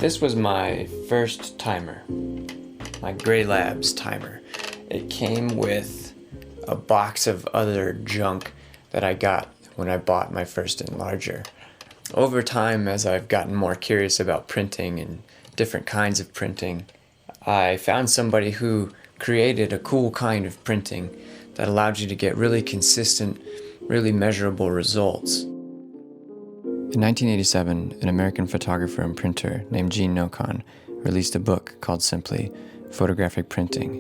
This was my first timer, my Gray Labs timer. It came with a box of other junk that I got when I bought my first enlarger. Over time, as I've gotten more curious about printing and different kinds of printing, I found somebody who created a cool kind of printing that allowed you to get really consistent, really measurable results. In 1987, an American photographer and printer named Nocon released a book called simply Photographic Printing.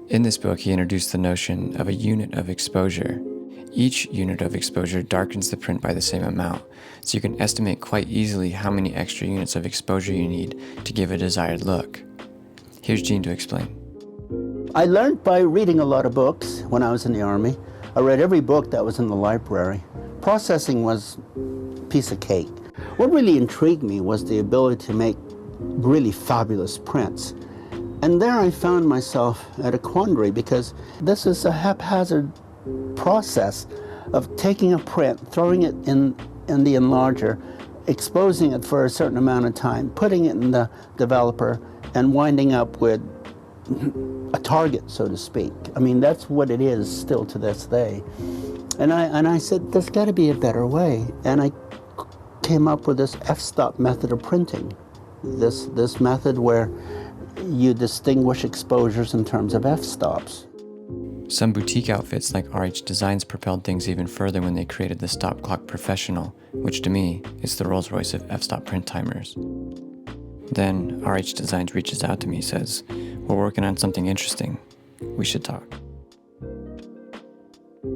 In this book, he introduced the notion of a unit of exposure. Each unit of exposure darkens the print by the same amount, so you can estimate quite easily how many extra units of exposure you need to give a desired look. Here's Gene to explain. I learned by reading a lot of books when I was in the Army. I read every book that was in the library. Processing was a piece of cake. What really intrigued me was the ability to make really fabulous prints. And there I found myself at a quandary, because this is a haphazard process of taking a print, throwing it in the enlarger, exposing it for a certain amount of time, putting it in the developer, and winding up with a target, so to speak. I mean, that's what it is still to this day. And I said, there's got to be a better way. And I came up with this f-stop method of printing. This method where you distinguish exposures in terms of f-stops. Some boutique outfits like RH Designs propelled things even further when they created the Stop Clock Professional, which to me is the Rolls-Royce of f-stop print timers. Then RH Designs reaches out to me and says, "We're working on something interesting. We should talk."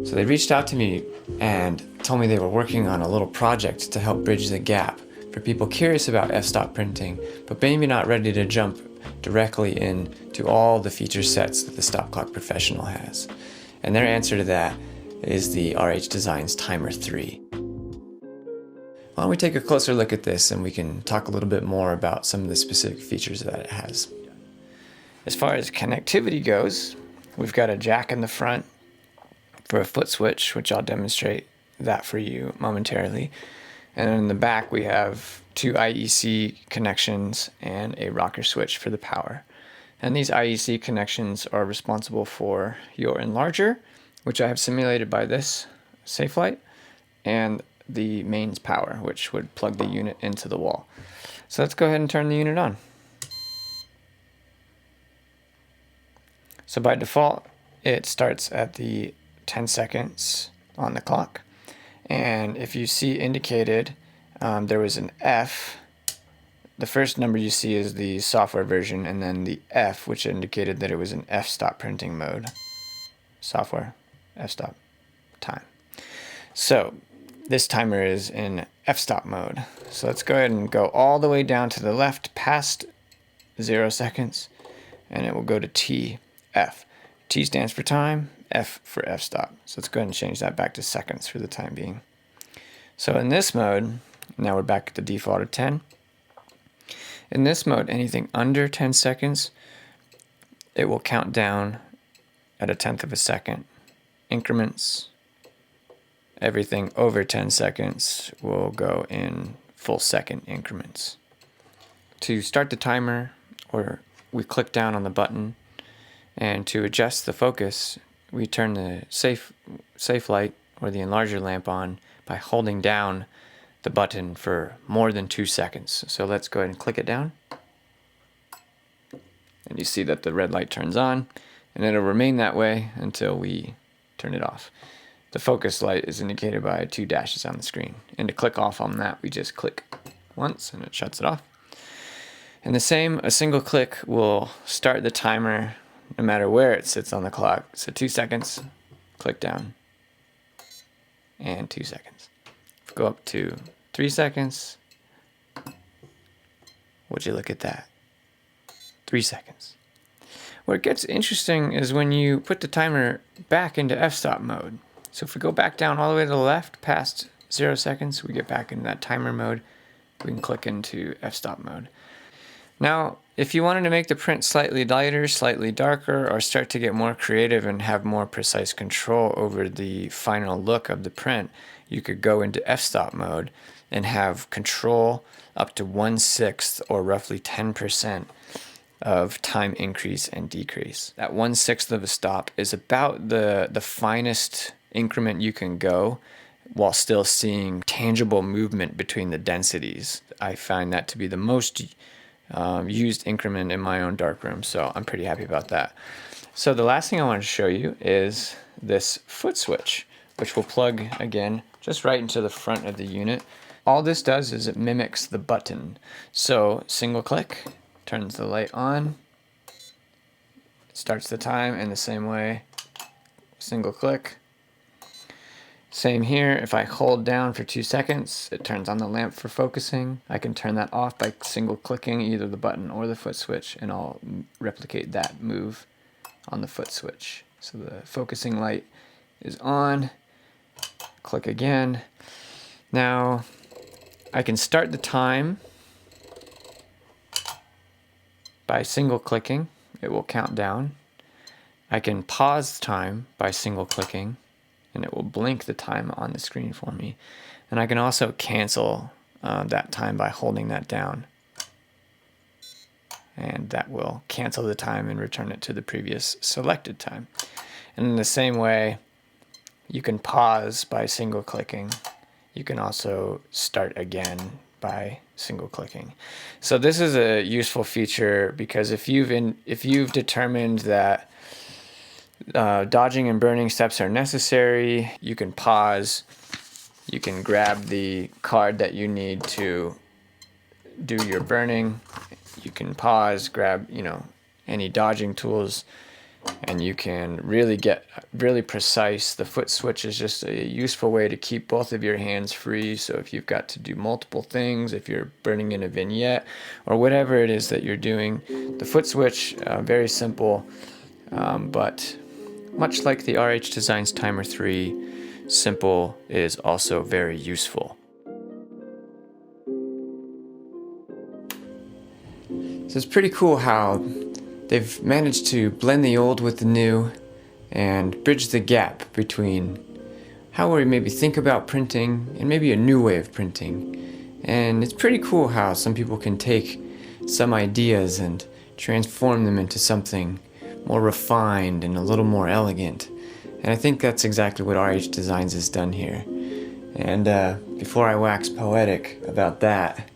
So they reached out to me and told me they were working on a little project to help bridge the gap for people curious about f-stop printing, but maybe not ready to jump directly into all the feature sets that the Stop Clock Professional has. And their answer to that is the RH Designs Timer 3. Why don't we take a closer look at this and we can talk a little bit more about some of the specific features that it has. As far as connectivity goes, we've got a jack in the front for a foot switch, which I'll demonstrate that for you momentarily. And in the back we have two IEC connections and a rocker switch for the power. And these IEC connections are responsible for your enlarger, which I have simulated by this safe light, and the mains power, which would plug the unit into the wall. So let's go ahead and turn the unit on. So by default, it starts at the 10 seconds on the clock. And if you see indicated, there was an F. The first number you see is the software version, and then the F, which indicated that it was an f-stop printing mode. Software, f-stop, time. So this timer is in f-stop mode. So let's go ahead and go all the way down to the left past 0 seconds, and it will go to TF. T stands for time, F for f-stop. So let's go ahead and change that back to seconds for the time being. So in this mode, now we're back at the default of 10. In this mode, anything under 10 seconds, it will count down at 1/10 of a second. Increments. Everything over 10 seconds will go in full second increments. To start the timer, we click down on the button, and to adjust the focus, we turn the safe light or the enlarger lamp on by holding down the button for more than 2 seconds. So let's go ahead and click it down. And you see that the red light turns on, and it'll remain that way until we turn it off. The focus light is indicated by 2 dashes on the screen. And to click off on that, we just click once and it shuts it off. And the same, a single click will start the timer no matter where it sits on the clock. So 2 seconds, click down, and 2 seconds. Go up to 3 seconds. Would you look at that? 3 seconds. Where it gets interesting is when you put the timer back into f-stop mode. So if we go back down all the way to the left past 0 seconds, we get back into that timer mode. We can click into f-stop mode. Now, if you wanted to make the print slightly lighter, slightly darker, or start to get more creative and have more precise control over the final look of the print, you could go into f-stop mode and have control up to 1/6 or roughly 10% of time increase and decrease. That 1/6 of a stop is about the finest increment you can go while still seeing tangible movement between the densities. I find that to be the most used increment in my own darkroom, so I'm pretty happy about that. So the last thing I want to show you is this foot switch, which will plug again just right into the front of the unit. All this does is it mimics the button. So single click turns the light on, starts the time in the same way, single click. Same here, if I hold down for 2 seconds, it turns on the lamp for focusing. I can turn that off by single clicking either the button or the foot switch, and I'll replicate that move on the foot switch. So the focusing light is on, click again. Now I can start the time by single clicking, it will count down. I can pause time by single clicking, and it will blink the time on the screen for me. And I can also cancel that time by holding that down. And that will cancel the time and return it to the previous selected time. And in the same way, you can pause by single clicking. You can also start again by single clicking. So this is a useful feature because if you've determined that dodging and burning steps are necessary, you can pause, you can grab the card that you need to do your burning, you can pause, grab any dodging tools, and you can really get really precise. The foot switch is just a useful way to keep both of your hands free. So if you've got to do multiple things, if you're burning in a vignette or whatever it is that you're doing, the foot switch, very simple, but much like the RH Designs Timer 3, simple is also very useful. So it's pretty cool how they've managed to blend the old with the new and bridge the gap between how we maybe think about printing and maybe a new way of printing. And it's pretty cool how some people can take some ideas and transform them into something more refined and a little more elegant. And I think that's exactly what RH Designs has done here. And before I wax poetic about that,